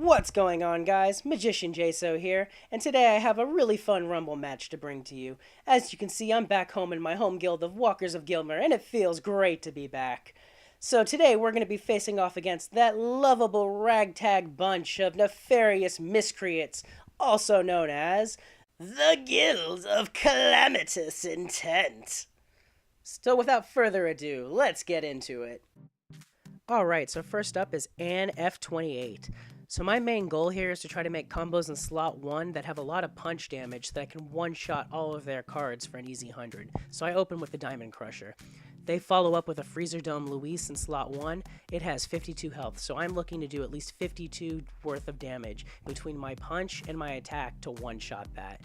What's going on, guys? Magician Jaso here, and today I have a really fun Rumble match to bring to you. As you can see, I'm back home in my home guild of Walkers of Gilmer, and it feels great to be back. So today we're going to be facing off against that lovable ragtag bunch of nefarious miscreants, also known as the Guild of Calamitous Intent. So without further ado, let's get into it. Alright, so first up is Ann F28. So my main goal here is to try to make combos in slot 1 that have a lot of punch damage that I can one-shot all of their cards for an easy 100. So I open with the Diamond Crusher. They follow up with a Freezer Dome Luis in slot 1. It has 52 health, so I'm looking to do at least 52 worth of damage between my punch and my attack to one-shot that.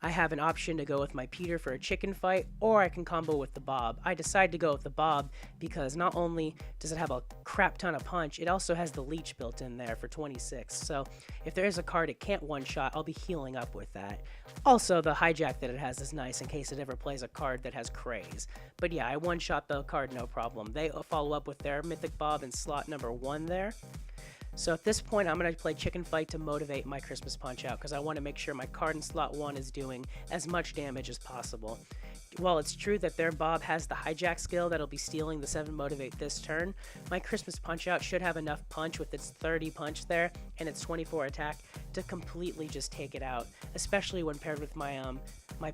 I have an option to go with my Peter for a chicken fight, or I can combo with the Bob. I decided to go with the Bob because not only does it have a crap ton of punch, it also has the leech built in there for 26. So if there is a card it can't one-shot, I'll be healing up with that. Also, the hijack that it has is nice in case it ever plays a card that has Craze. But yeah, I one-shot the card no problem. They follow up with their Mythic Bob in slot number 1 there. So at this point, I'm going to play Chicken Fight to motivate my Christmas Punch Out, because I want to make sure my card in slot 1 is doing as much damage as possible. While it's true that their Bob has the hijack skill that'll be stealing the 7 motivate this turn, my Christmas Punch Out should have enough punch with its 30 punch there and its 24 attack to completely just take it out, especially when paired with my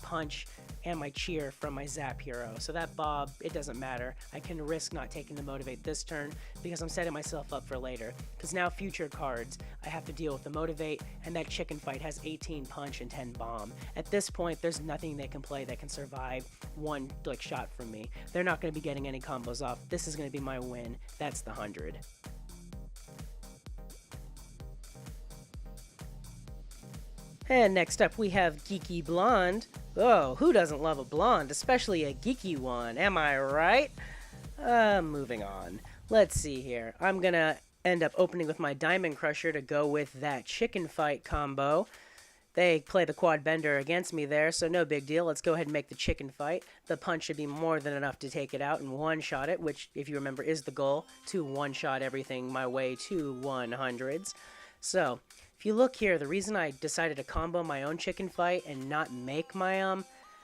punch and my cheer from my Zap hero. So that Bob, it doesn't matter. I can risk not taking the motivate this turn because I'm setting myself up for later. Because now future cards, I have to deal with the motivate, and that Chicken Fight has 18 punch and 10 bomb. At this point, there's nothing they can play that can survive one shot from me. They're not going to be getting any combos off. This is going to be my win. That's the 100. And next up we have Geeky Blonde. Oh, who doesn't love a blonde, especially a geeky one, am I right? Moving on. Let's see here. I'm gonna end up opening with my Diamond Crusher to go with that Chicken Fight combo. They play the Quad Bender against me there, so no big deal. Let's go ahead and make the Chicken Fight. The punch should be more than enough to take it out and one-shot it, which, if you remember, is the goal, to one-shot everything my way to 100s. So, if you look here, the reason I decided to combo my own Chicken Fight and not make my,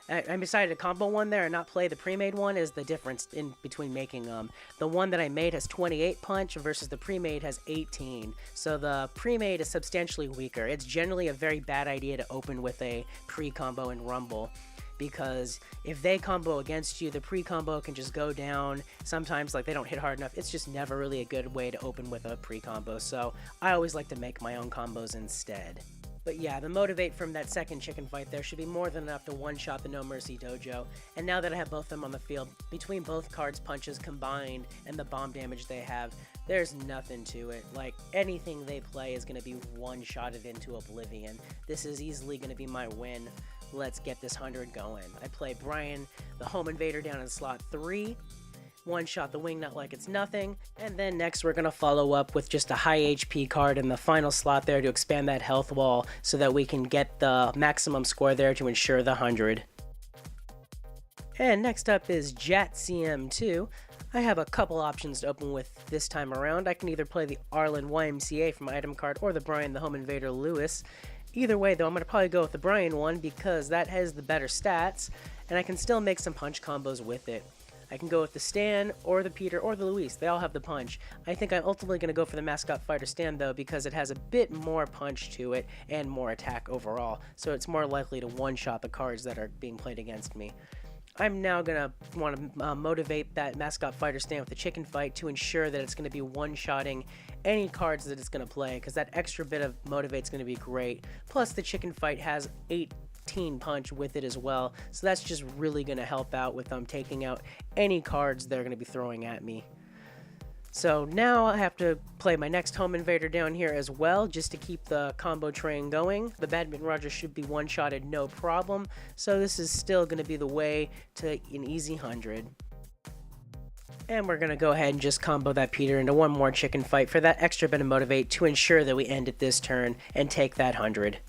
I decided to combo one there and not play the pre-made one is the difference in between making them. The one that I made has 28 punch versus the pre-made has 18. So the pre-made is substantially weaker. It's generally a very bad idea to open with a pre-combo in Rumble, because if they combo against you, the pre-combo can just go down. Sometimes they don't hit hard enough. It's just never really a good way to open with a pre-combo, so I always like to make my own combos instead. But yeah, the motivate from that second Chicken Fight there should be more than enough to one-shot the No Mercy Dojo. And now that I have both of them on the field, between both cards' punches combined and the bomb damage they have, there's nothing to it. Anything they play is going to be one-shotted into oblivion. This is easily going to be my win. Let's get this 100 going. I play Brian, the Home Invader, down in slot 3. One-shot the Wingnut like it's nothing. And then next we're going to follow up with just a high HP card in the final slot there to expand that health wall so that we can get the maximum score there to ensure the 100. And next up is Jat CM2. I have a couple options to open with this time around. I can either play the Arlen YMCA from my item card or the Brian the Home Invader Lewis. Either way, though, I'm going to probably go with the Brian one because that has the better stats, and I can still make some punch combos with it. I can go with the Stan, or the Peter, or the Luis. They all have the punch. I think I'm ultimately going to go for the Mascot Fighter Stan, though, because it has a bit more punch to it and more attack overall, so it's more likely to one-shot the cards that are being played against me. I'm now going to want to motivate that Mascot Fighter Stand with the Chicken Fight to ensure that it's going to be one-shotting any cards that it's going to play, because that extra bit of motivate's going to be great. Plus, the Chicken Fight has 18 punch with it as well, so that's just really going to help out with taking out any cards they're going to be throwing at me. So now I have to play my next Home Invader down here as well, just to keep the combo train going. The Badminton Roger should be one-shotted no problem, so this is still going to be the way to an easy 100. And we're going to go ahead and just combo that Peter into one more Chicken Fight for that extra bit of motivate to ensure that we end it this turn and take that 100.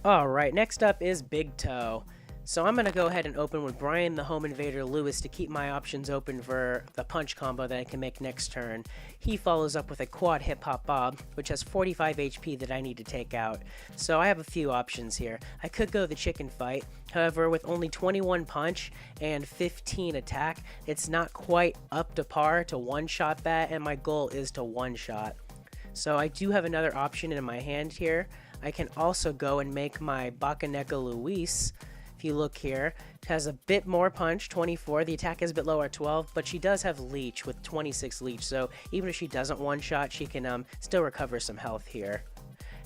Alright, next up is Big Toe. So I'm going to go ahead and open with Brian the Home Invader Lewis to keep my options open for the punch combo that I can make next turn. He follows up with a quad Hip Hop Bob, which has 45 HP that I need to take out. So I have a few options here. I could go the chicken fight, however with only 21 punch and 15 attack, it's not quite up to par to one-shot that, and my goal is to one-shot. So I do have another option in my hand here. I can also go and make my Bakaneka Luis. If you look here, it has a bit more punch, 24. The attack is a bit lower at 12, but she does have leech with 26 leech, so even if she doesn't one-shot, she can still recover some health here.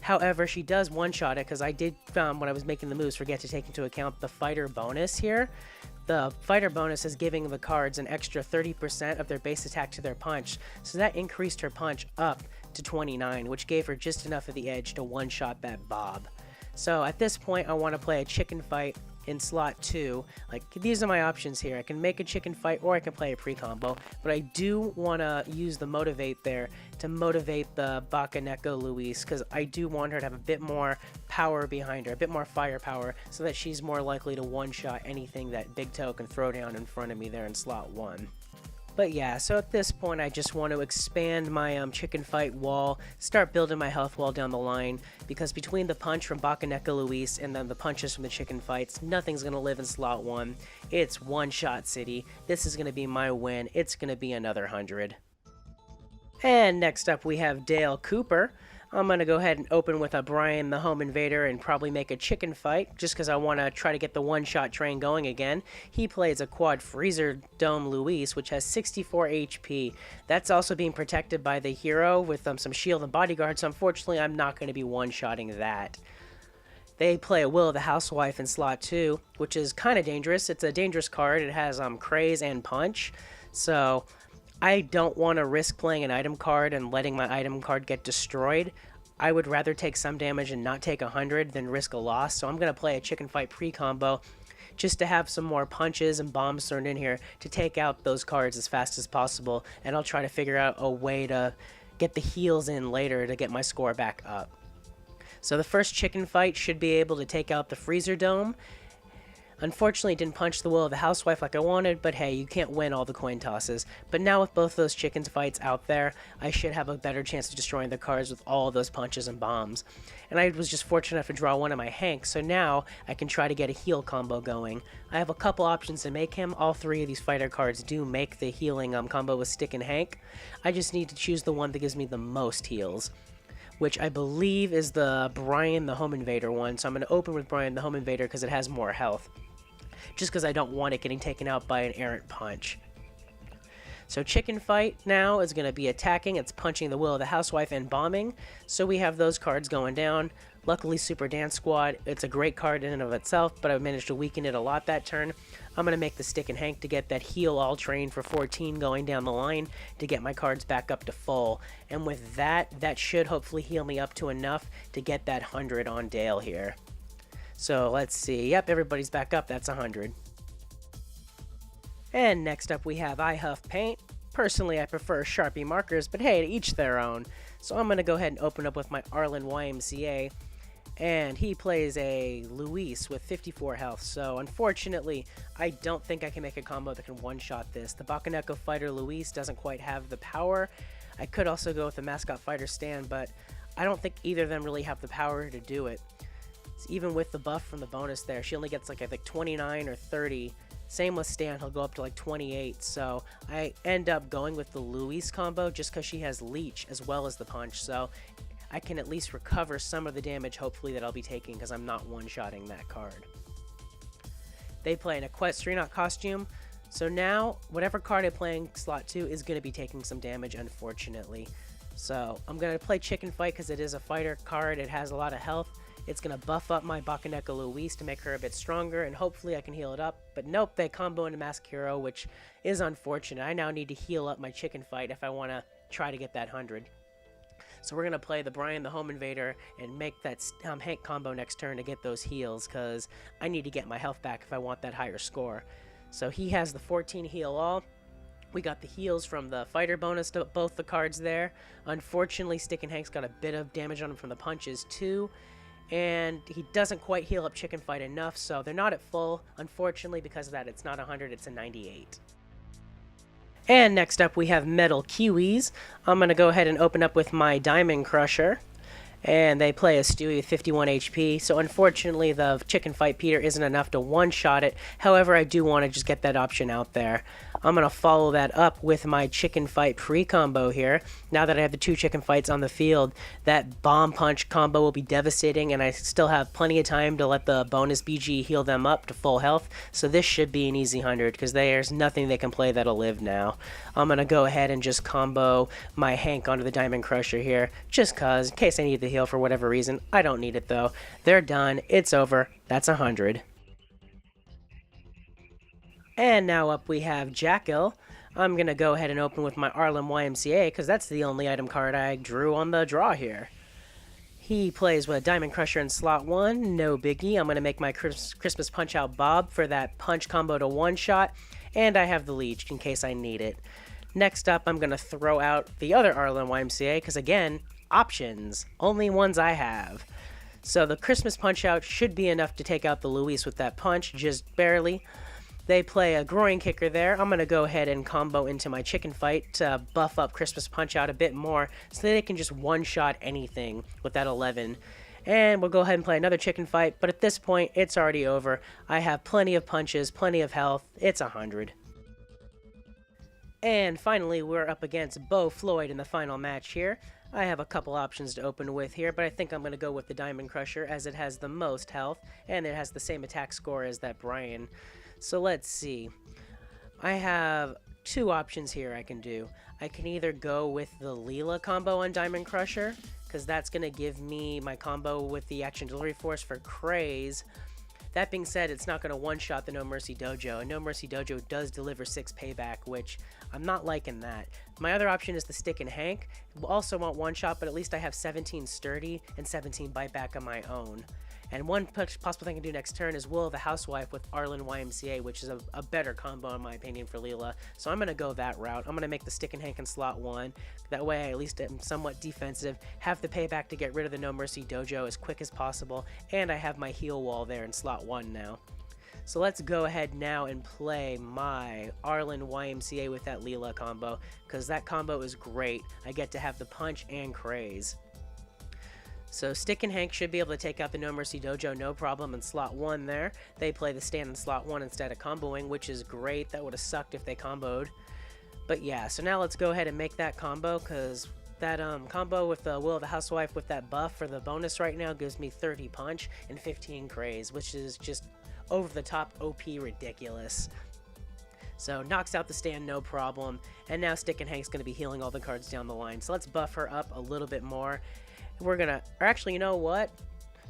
However, she does one-shot it because I did, when I was making the moves, forget to take into account the fighter bonus here. The fighter bonus is giving the cards an extra 30% of their base attack to their punch, so that increased her punch up to 29, which gave her just enough of the edge to one-shot that Bob. So at this point, I want to play a chicken fight in slot 2. Like, these are my options here. I can make a chicken fight or I can play a pre-combo, but I do want to use the motivate there to motivate the Bakaneko Luis, because I do want her to have a bit more power behind her, a bit more firepower, so that she's more likely to one-shot anything that Big Toe can throw down in front of me there in slot 1. But yeah, so at this point I just want to expand my chicken fight wall, start building my health wall down the line, because between the punch from Bakaneka Luis and then the punches from the chicken fights, nothing's going to live in slot 1. It's one-shot city. This is going to be my win. It's going to be another 100. And next up we have Dale Cooper. I'm going to go ahead and open with a Brian the Home Invader and probably make a chicken fight, just because I want to try to get the one-shot train going again. He plays a quad Freezer Dome Luis, which has 64 HP. That's also being protected by the hero with some shield and bodyguard, so unfortunately I'm not going to be one-shotting that. They play a Will of the Housewife in slot 2, which is kind of dangerous. It's a dangerous card. It has Craze and Punch, so I don't want to risk playing an item card and letting my item card get destroyed. I would rather take some damage and not take 100 than risk a loss, so I'm going to play a chicken fight pre-combo just to have some more punches and bombs thrown in here to take out those cards as fast as possible, and I'll try to figure out a way to get the heals in later to get my score back up. So the first chicken fight should be able to take out the Freezer Dome. Unfortunately, it didn't punch the Will of the Housewife like I wanted, but hey, you can't win all the coin tosses. But now with both those chicken fights out there, I should have a better chance of destroying the cards with all of those punches and bombs. And I was just fortunate enough to draw one of my Hank, so now I can try to get a heal combo going. I have a couple options to make him. All three of these fighter cards do make the healing combo with Stick and Hank. I just need to choose the one that gives me the most heals, which I believe is the Brian the Home Invader one. So I'm going to open with Brian the Home Invader because it has more health, just because I don't want it getting taken out by an errant punch. So chicken fight now is going to be attacking. It's punching the Will of the Housewife and bombing. So we have those cards going down. Luckily, Super Dance Squad, it's a great card in and of itself, but I managed to weaken it a lot that turn. I'm going to make the Stick and Hank to get that heal all train for 14 going down the line to get my cards back up to full. And with that, that should hopefully heal me up to enough to get that 100 on Dale here. So let's see. Yep, everybody's back up. That's 100. And next up we have Huff Paint. Personally, I prefer Sharpie markers, but hey, to each their own. So I'm going to go ahead and open up with my Arlen YMCA. And he plays a Luis with 54 health. So unfortunately, I don't think I can make a combo that can one-shot this. The Bakaneko Fighter Luis doesn't quite have the power. I could also go with the Mascot Fighter Stan, but I don't think either of them really have the power to do it. Even with the buff from the bonus there, she only gets like I think 29 or 30. Same with Stan, he'll go up to like 28. So I end up going with the Luis combo just because she has leech as well as the punch. So I can at least recover some of the damage hopefully that I'll be taking because I'm not one-shotting that card. They play an Equestrian costume. So now whatever card I play in slot 2 is going to be taking some damage, unfortunately. So I'm going to play Chicken Fight because it is a fighter card. It has a lot of health. It's going to buff up my Bakaneka Luis to make her a bit stronger, and hopefully I can heal it up. But nope, they combo into Mask Hero, which is unfortunate. I now need to heal up my Chicken Fight if I want to try to get that 100. So we're going to play the Brian the Home Invader and make that Hank combo next turn to get those heals, because I need to get my health back if I want that higher score. So he has the 14 heal all. We got the heals from the fighter bonus to both the cards there. Unfortunately, Stick and Hank's got a bit of damage on him from the punches too. and he doesn't quite heal up Chicken Fight enough, so they're not at full. Unfortunately, because of that, it's not 100, it's a 98. And next up, we have Metal Kiwis. I'm going to go ahead and open up with my Diamond Crusher. And they play a Stewie with 51 HP, so unfortunately the Chicken Fight Peter isn't enough to one-shot it. However, I do want to just get that option out there. I'm going to follow that up with my Chicken Fight pre-combo here. Now that I have the 2 Chicken Fights on the field, that Bomb Punch combo will be devastating, and I still have plenty of time to let the bonus BG heal them up to full health. So this should be an easy 100, because there's nothing they can play that'll live now. I'm going to go ahead and just combo my Hank onto the Diamond Crusher here, just cause, in case I need the heal for whatever reason. I don't need it though. They're done. It's over. That's 100. And now up we have Jackal. I'm going to go ahead and open with my Arlen YMCA because that's the only item card I drew on the draw here. He plays with Diamond Crusher in slot 1. No biggie. I'm going to make my Christmas Punch-Out Bob for that punch combo to one-shot. And I have the Leech in case I need it. Next up, I'm going to throw out the other Arlen YMCA because, again, options. Only ones I have. So the Christmas Punch-Out should be enough to take out the Luis with that punch, just barely. They play a Groin Kicker there. I'm going to go ahead and combo into my Chicken Fight to buff up Christmas Punch-Out a bit more so that they can just one-shot anything with that 11. And we'll go ahead and play another Chicken Fight, but at this point, it's already over. I have plenty of punches, plenty of health. It's 100. And finally, we're up against Beau Floyd in the final match here. I have a couple options to open with here, but I think I'm going to go with the Diamond Crusher as it has the most health, and it has the same attack score as that Brian. So let's see. I have 2 options here I can do. I can either go with the Leela combo on Diamond Crusher, because that's going to give me my combo with the Action Delivery Force for Craze. That being said, it's not going to one-shot the No Mercy Dojo, and No Mercy Dojo does deliver 6 payback, which I'm not liking that. My other option is the Stick and Hank. Also want one-shot, but at least I have 17 Sturdy and 17 Bite Back on my own. And one possible thing I can do next turn is Will of the Housewife with Arlen YMCA, which is a better combo in my opinion for Leela. So I'm going to go that route. I'm going to make the Stick and Hank in slot 1. That way I at least am somewhat defensive, have the payback to get rid of the No Mercy Dojo as quick as possible, and I have my heal wall there in slot 1 now. So let's go ahead now and play my Arlen YMCA with that Leela combo, because that combo is great. I get to have the punch and Craze. So Stick and Hank should be able to take out the No Mercy Dojo no problem in slot 1 there. They play the stand in slot 1 instead of comboing, which is great. That would have sucked if they comboed. But yeah, so now let's go ahead and make that combo, because that combo with the Will of the Housewife with that buff for the bonus right now gives me 30 punch and 15 Craze, which is just over the top OP ridiculous. So knocks out the stand no problem, and now Stick and Hank's going to be healing all the cards down the line. So let's buff her up a little bit more. We're gonna, or actually, you know what?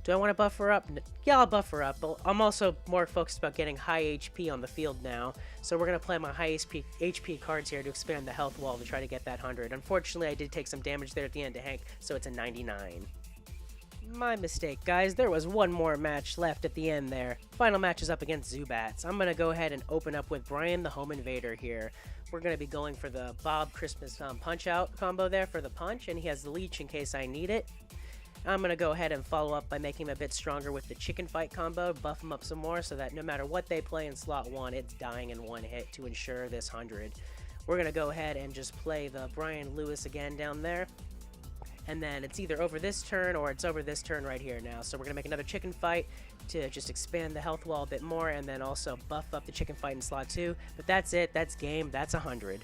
Do I want to buff her up? Yeah, I'll buff her up, but I'm also more focused about getting high HP on the field now. So we're gonna play my high HP cards here to expand the health wall to try to get that 100. Unfortunately, I did take some damage there at the end to Hank, so it's a 99. My mistake, guys. There was one more match left at the end there. Final match is up against Zubats. I'm gonna go ahead and open up with Brian the Home Invader here. We're going to be going for the Bob Christmas Punch-Out combo there for the punch, and he has the Leech in case I need it. I'm going to go ahead and follow up by making him a bit stronger with the Chicken Fight combo, buff him up some more so that no matter what they play in slot 1, it's dying in one hit to ensure this 100. We're going to go ahead and just play the Brian Lewis again down there. And then it's either over this turn or it's over this turn right here now. So we're going to make another Chicken Fight to just expand the health wall a bit more, and then also buff up the Chicken Fight in slot 2. But that's it. That's game. That's 100.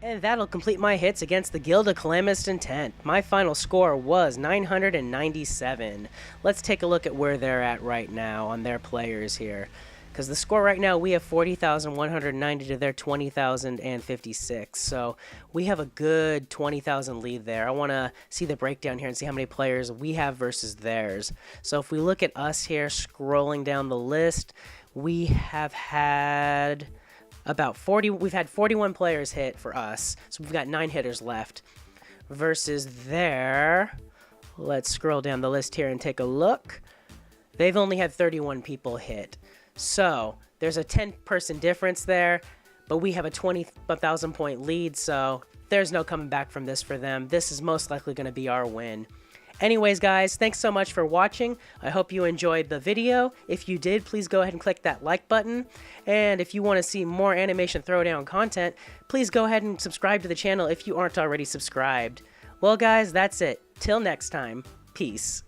And that'll complete my hits against the Guild of Calamitous Intent. My final score was 997. Let's take a look at where they're at right now on their players here. Because the score right now, we have 40,190 to their 20,056. So we have a good 20,000 lead there. I want to see the breakdown here and see how many players we have versus theirs. So if we look at us here, scrolling down the list, we have had about 40. We've had 41 players hit for us. So we've got 9 hitters left. Versus their, let's scroll down the list here and take a look. They've only had 31 people hit. So there's a 10-person difference there, but we have a 20,000 point lead, so there's no coming back from this for them. This is most likely going to be our win. Anyways, guys, thanks so much for watching. I hope you enjoyed the video. If you did, please go ahead and click that like button. And if you want to see more Animation Throwdown content, please go ahead and subscribe to the channel if you aren't already subscribed. Well, guys, that's it. Till next time, peace.